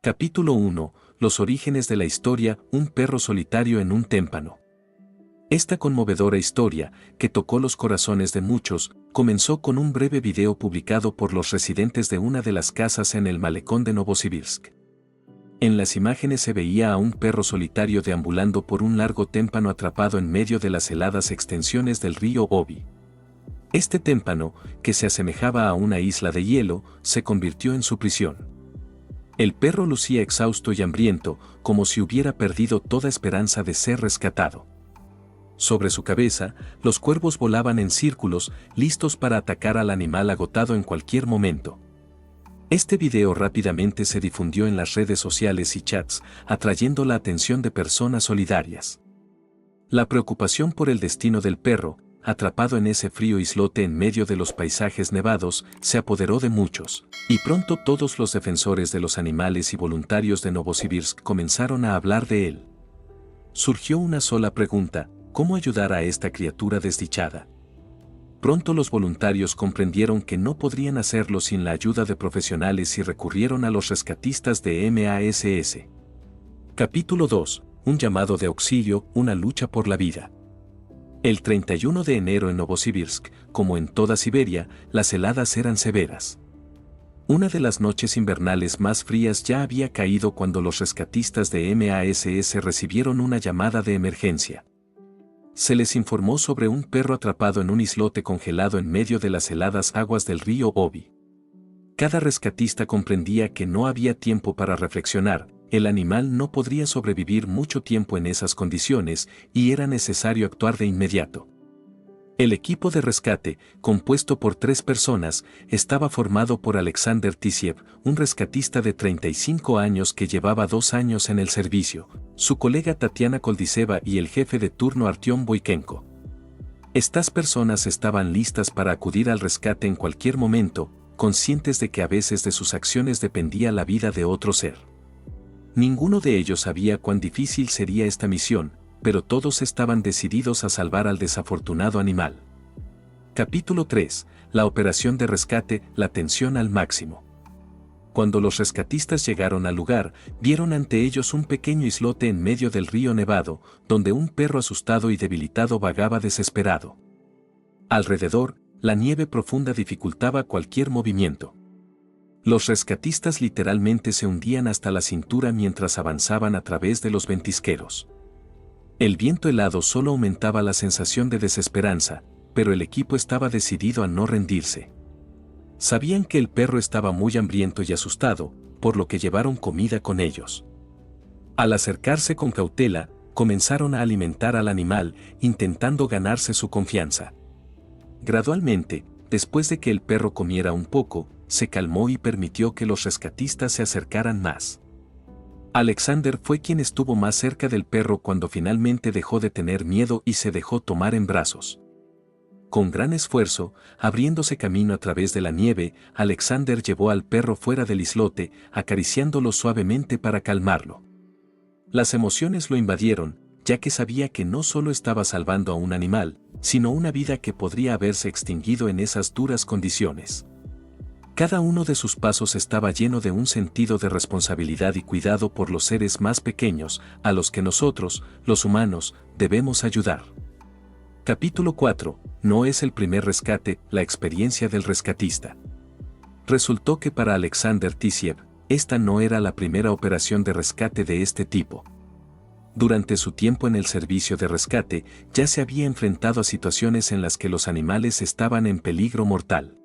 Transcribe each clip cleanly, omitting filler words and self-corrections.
Capítulo 1. Los orígenes de la historia, un perro solitario en un témpano. Esta conmovedora historia, que tocó los corazones de muchos, comenzó con un breve video publicado por los residentes de una de las casas en el malecón de Novosibirsk. En las imágenes se veía a un perro solitario deambulando por un largo témpano atrapado en medio de las heladas extensiones del río Obi. Este témpano, que se asemejaba a una isla de hielo, se convirtió en su prisión. El perro lucía exhausto y hambriento, como si hubiera perdido toda esperanza de ser rescatado. Sobre su cabeza, los cuervos volaban en círculos, listos para atacar al animal agotado en cualquier momento. Este video rápidamente se difundió en las redes sociales y chats, atrayendo la atención de personas solidarias. La preocupación por el destino del perro, atrapado en ese frío islote en medio de los paisajes nevados, se apoderó de muchos, y pronto todos los defensores de los animales y voluntarios de Novosibirsk comenzaron a hablar de él. Surgió una sola pregunta: ¿cómo ayudar a esta criatura desdichada? Pronto los voluntarios comprendieron que no podrían hacerlo sin la ayuda de profesionales y recurrieron a los rescatistas de MASS. Capítulo 2. Un llamado de auxilio, una lucha por la vida. El 31 de enero en Novosibirsk, como en toda Siberia, las heladas eran severas. Una de las noches invernales más frías ya había caído cuando los rescatistas de MASS recibieron una llamada de emergencia. Se les informó sobre un perro atrapado en un islote congelado en medio de las heladas aguas del río Obi. Cada rescatista comprendía que no había tiempo para reflexionar. El animal no podría sobrevivir mucho tiempo en esas condiciones y era necesario actuar de inmediato. El equipo de rescate, compuesto por 3 personas, estaba formado por Alexander Tisiev, un rescatista de 35 años que llevaba 2 años en el servicio, su colega Tatiana Koldiseva y el jefe de turno Artyom Boykenko. Estas personas estaban listas para acudir al rescate en cualquier momento, conscientes de que a veces de sus acciones dependía la vida de otro ser. Ninguno de ellos sabía cuán difícil sería esta misión, pero todos estaban decididos a salvar al desafortunado animal. Capítulo 3. La operación de rescate, la tensión al máximo. Cuando los rescatistas llegaron al lugar, vieron ante ellos un pequeño islote en medio del río Nevado, donde un perro asustado y debilitado vagaba desesperado. Alrededor, la nieve profunda dificultaba cualquier movimiento. Los rescatistas literalmente se hundían hasta la cintura mientras avanzaban a través de los ventisqueros. El viento helado solo aumentaba la sensación de desesperanza, pero el equipo estaba decidido a no rendirse. Sabían que el perro estaba muy hambriento y asustado, por lo que llevaron comida con ellos. Al acercarse con cautela, comenzaron a alimentar al animal, intentando ganarse su confianza. Gradualmente, después de que el perro comiera un poco, se calmó y permitió que los rescatistas se acercaran más. Alexander fue quien estuvo más cerca del perro cuando finalmente dejó de tener miedo y se dejó tomar en brazos. Con gran esfuerzo, abriéndose camino a través de la nieve, Alexander llevó al perro fuera del islote, acariciándolo suavemente para calmarlo. Las emociones lo invadieron, ya que sabía que no solo estaba salvando a un animal, sino una vida que podría haberse extinguido en esas duras condiciones. Cada uno de sus pasos estaba lleno de un sentido de responsabilidad y cuidado por los seres más pequeños, a los que nosotros, los humanos, debemos ayudar. Capítulo 4. No es el primer rescate, la experiencia del rescatista. Resultó que para Alexander Tisiev, esta no era la primera operación de rescate de este tipo. Durante su tiempo en el servicio de rescate, ya se había enfrentado a situaciones en las que los animales estaban en peligro mortal.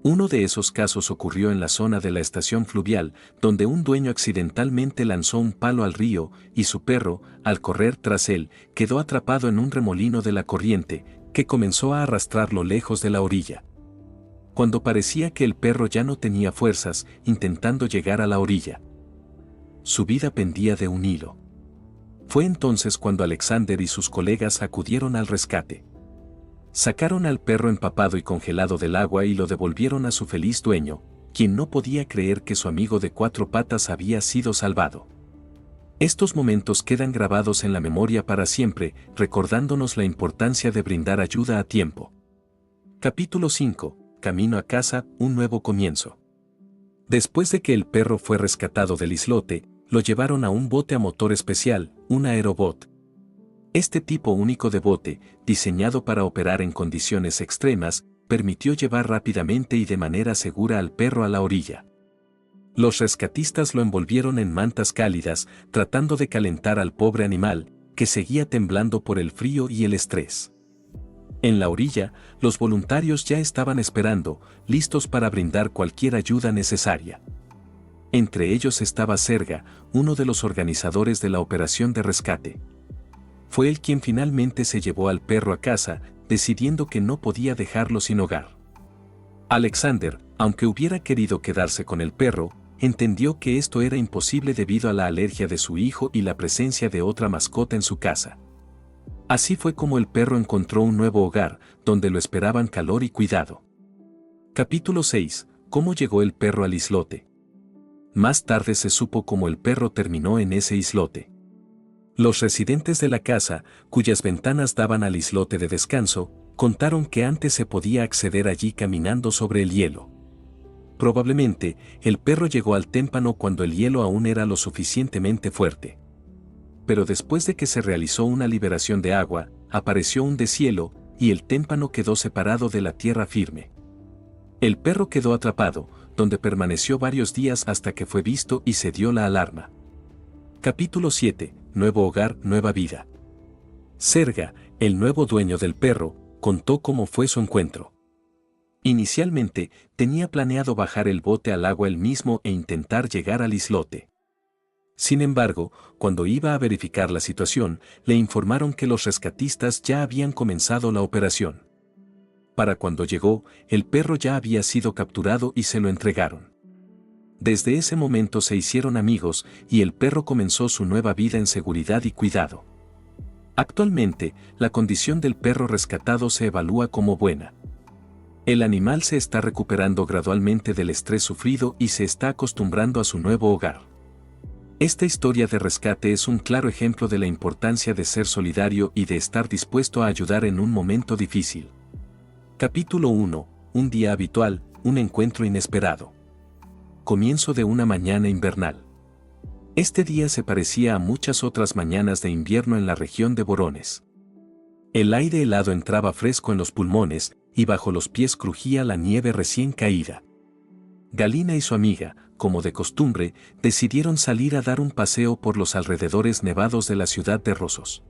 Uno de esos casos ocurrió en la zona de la estación fluvial, donde un dueño accidentalmente lanzó un palo al río, y su perro, al correr tras él, quedó atrapado en un remolino de la corriente, que comenzó a arrastrarlo lejos de la orilla. Cuando parecía que el perro ya no tenía fuerzas, intentando llegar a la orilla, su vida pendía de un hilo. Fue entonces cuando Alexander y sus colegas acudieron al rescate. Sacaron al perro empapado y congelado del agua y lo devolvieron a su feliz dueño, quien no podía creer que su amigo de 4 patas había sido salvado. Estos momentos quedan grabados en la memoria para siempre, recordándonos la importancia de brindar ayuda a tiempo. Capítulo 5. Camino a casa, un nuevo comienzo. Después de que el perro fue rescatado del islote, lo llevaron a un bote a motor especial, un aerobot. Este tipo único de bote, diseñado para operar en condiciones extremas, permitió llevar rápidamente y de manera segura al perro a la orilla. Los rescatistas lo envolvieron en mantas cálidas, tratando de calentar al pobre animal, que seguía temblando por el frío y el estrés. En la orilla, los voluntarios ya estaban esperando, listos para brindar cualquier ayuda necesaria. Entre ellos estaba Serga, uno de los organizadores de la operación de rescate. Fue él quien finalmente se llevó al perro a casa, decidiendo que no podía dejarlo sin hogar. Alexander, aunque hubiera querido quedarse con el perro, entendió que esto era imposible debido a la alergia de su hijo y la presencia de otra mascota en su casa. Así fue como el perro encontró un nuevo hogar, donde lo esperaban calor y cuidado. Capítulo 6. ¿Cómo llegó el perro al islote? Más tarde se supo cómo el perro terminó en ese islote. Los residentes de la casa, cuyas ventanas daban al islote de descanso, contaron que antes se podía acceder allí caminando sobre el hielo. Probablemente, el perro llegó al témpano cuando el hielo aún era lo suficientemente fuerte. Pero después de que se realizó una liberación de agua, apareció un deshielo, y el témpano quedó separado de la tierra firme. El perro quedó atrapado, donde permaneció varios días hasta que fue visto y se dio la alarma. Capítulo 7. Nuevo hogar, nueva vida. Serga, el nuevo dueño del perro, contó cómo fue su encuentro. Inicialmente, tenía planeado bajar el bote al agua él mismo e intentar llegar al islote. Sin embargo, cuando iba a verificar la situación, le informaron que los rescatistas ya habían comenzado la operación. Para cuando llegó, el perro ya había sido capturado y se lo entregaron. Desde ese momento se hicieron amigos y el perro comenzó su nueva vida en seguridad y cuidado. Actualmente, la condición del perro rescatado se evalúa como buena. El animal se está recuperando gradualmente del estrés sufrido y se está acostumbrando a su nuevo hogar. Esta historia de rescate es un claro ejemplo de la importancia de ser solidario y de estar dispuesto a ayudar en un momento difícil. Capítulo 1. Un día habitual, un encuentro inesperado. Comienzo de una mañana invernal. Este día se parecía a muchas otras mañanas de invierno en la región de Vorónezh. El aire helado entraba fresco en los pulmones, y bajo los pies crujía la nieve recién caída. Galina y su amiga, como de costumbre, decidieron salir a dar un paseo por los alrededores nevados de la ciudad de Rosos.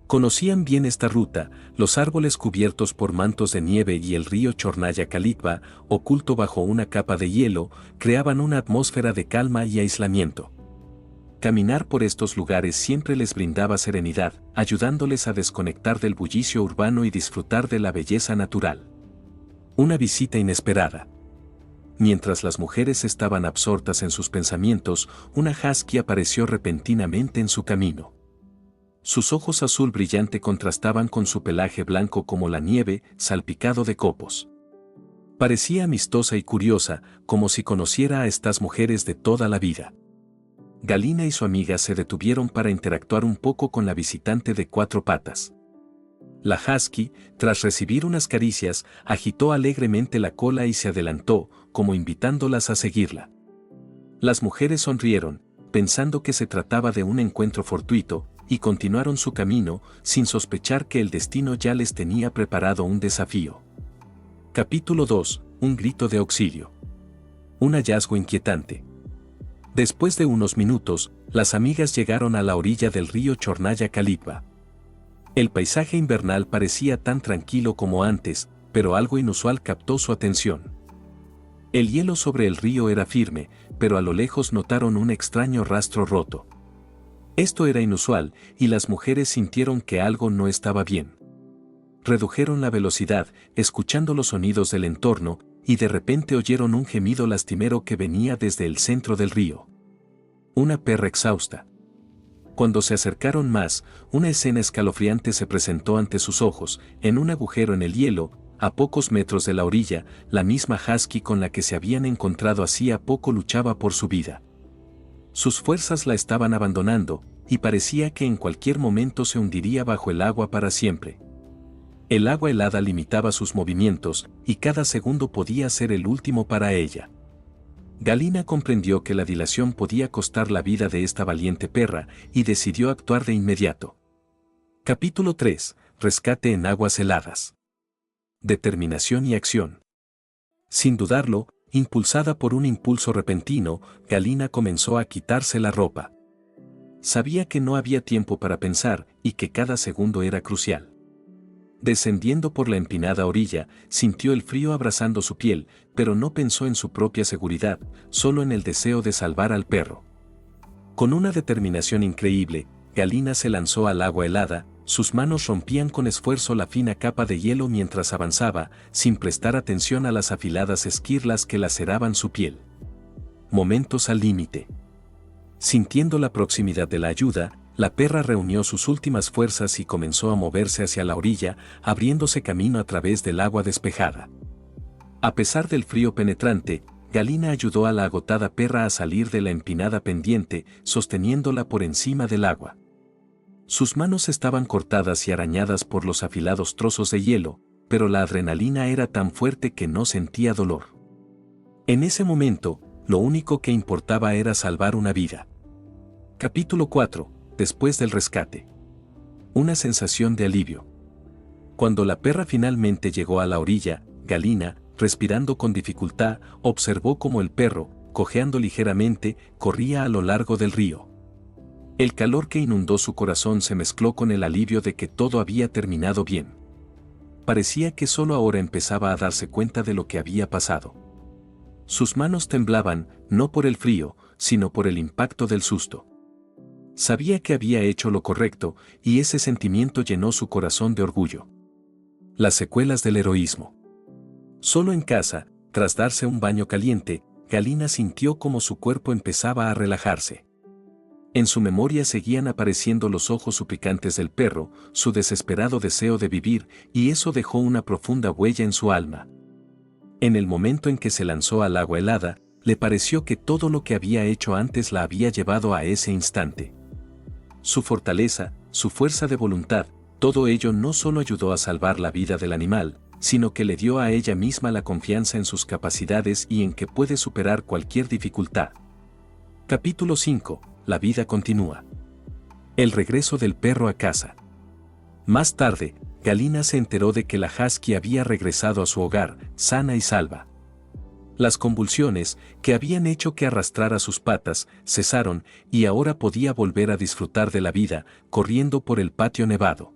Conocían bien esta ruta, los árboles cubiertos por mantos de nieve y el río Chornaya Kalitva, oculto bajo una capa de hielo, creaban una atmósfera de calma y aislamiento. Caminar por estos lugares siempre les brindaba serenidad, ayudándoles a desconectar del bullicio urbano y disfrutar de la belleza natural. Una visita inesperada. Mientras las mujeres estaban absortas en sus pensamientos, una husky apareció repentinamente en su camino. Sus ojos azul brillante contrastaban con su pelaje blanco como la nieve, salpicado de copos. Parecía amistosa y curiosa, como si conociera a estas mujeres de toda la vida. Galina y su amiga se detuvieron para interactuar un poco con la visitante de 4 patas. La husky, tras recibir unas caricias, agitó alegremente la cola y se adelantó, como invitándolas a seguirla. Las mujeres sonrieron, pensando que se trataba de un encuentro fortuito, y continuaron su camino, sin sospechar que el destino ya les tenía preparado un desafío. Capítulo 2. Un grito de auxilio. Un hallazgo inquietante. Después de unos minutos, las amigas llegaron a la orilla del río Chornaya Kalitva. El paisaje invernal parecía tan tranquilo como antes, pero algo inusual captó su atención. El hielo sobre el río era firme, pero a lo lejos notaron un extraño rastro roto. Esto era inusual, y las mujeres sintieron que algo no estaba bien. Redujeron la velocidad, escuchando los sonidos del entorno, y de repente oyeron un gemido lastimero que venía desde el centro del río. Una perra exhausta. Cuando se acercaron más, una escena escalofriante se presentó ante sus ojos, en un agujero en el hielo, a pocos metros de la orilla, la misma husky con la que se habían encontrado hacía poco luchaba por su vida. Sus fuerzas la estaban abandonando, y parecía que en cualquier momento se hundiría bajo el agua para siempre. El agua helada limitaba sus movimientos, y cada segundo podía ser el último para ella. Galina comprendió que la dilación podía costar la vida de esta valiente perra y decidió actuar de inmediato. Capítulo 3. Rescate en aguas heladas. Determinación y acción. Sin dudarlo, impulsada por un impulso repentino, Galina comenzó a quitarse la ropa. Sabía que no había tiempo para pensar y que cada segundo era crucial. Descendiendo por la empinada orilla, sintió el frío abrazando su piel, pero no pensó en su propia seguridad, solo en el deseo de salvar al perro. Con una determinación increíble, Galina se lanzó al agua helada, sus manos rompían con esfuerzo la fina capa de hielo mientras avanzaba, sin prestar atención a las afiladas esquirlas que laceraban su piel. Momentos al límite. Sintiendo la proximidad de la ayuda, la perra reunió sus últimas fuerzas y comenzó a moverse hacia la orilla, abriéndose camino a través del agua despejada. A pesar del frío penetrante, Galina ayudó a la agotada perra a salir de la empinada pendiente, sosteniéndola por encima del agua. Sus manos estaban cortadas y arañadas por los afilados trozos de hielo, pero la adrenalina era tan fuerte que no sentía dolor. En ese momento, lo único que importaba era salvar una vida. Capítulo 4. Después del rescate. Una sensación de alivio. Cuando la perra finalmente llegó a la orilla, Galina, respirando con dificultad, observó cómo el perro, cojeando ligeramente, corría a lo largo del río. El calor que inundó su corazón se mezcló con el alivio de que todo había terminado bien. Parecía que solo ahora empezaba a darse cuenta de lo que había pasado. Sus manos temblaban, no por el frío, sino por el impacto del susto. Sabía que había hecho lo correcto, y ese sentimiento llenó su corazón de orgullo. Las secuelas del heroísmo. Solo en casa, tras darse un baño caliente, Galina sintió como su cuerpo empezaba a relajarse. En su memoria seguían apareciendo los ojos suplicantes del perro, su desesperado deseo de vivir, y eso dejó una profunda huella en su alma. En el momento en que se lanzó al agua helada, le pareció que todo lo que había hecho antes la había llevado a ese instante. Su fortaleza, su fuerza de voluntad, todo ello no solo ayudó a salvar la vida del animal, sino que le dio a ella misma la confianza en sus capacidades y en que puede superar cualquier dificultad. Capítulo 5. La vida continúa. El regreso del perro a casa. Más tarde, Galina se enteró de que la husky había regresado a su hogar, sana y salva. Las convulsiones, que habían hecho que arrastrara sus patas, cesaron y ahora podía volver a disfrutar de la vida, corriendo por el patio nevado.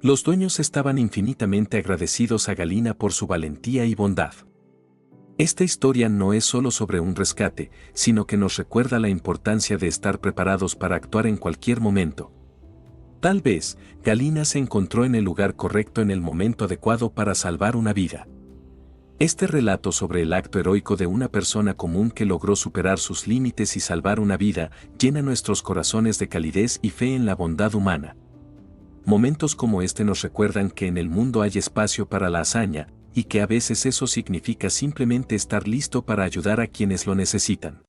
Los dueños estaban infinitamente agradecidos a Galina por su valentía y bondad. Esta historia no es solo sobre un rescate, sino que nos recuerda la importancia de estar preparados para actuar en cualquier momento. Tal vez, Galina se encontró en el lugar correcto en el momento adecuado para salvar una vida. Este relato sobre el acto heroico de una persona común que logró superar sus límites y salvar una vida, llena nuestros corazones de calidez y fe en la bondad humana. Momentos como este nos recuerdan que en el mundo hay espacio para la hazaña, y que a veces eso significa simplemente estar listo para ayudar a quienes lo necesitan.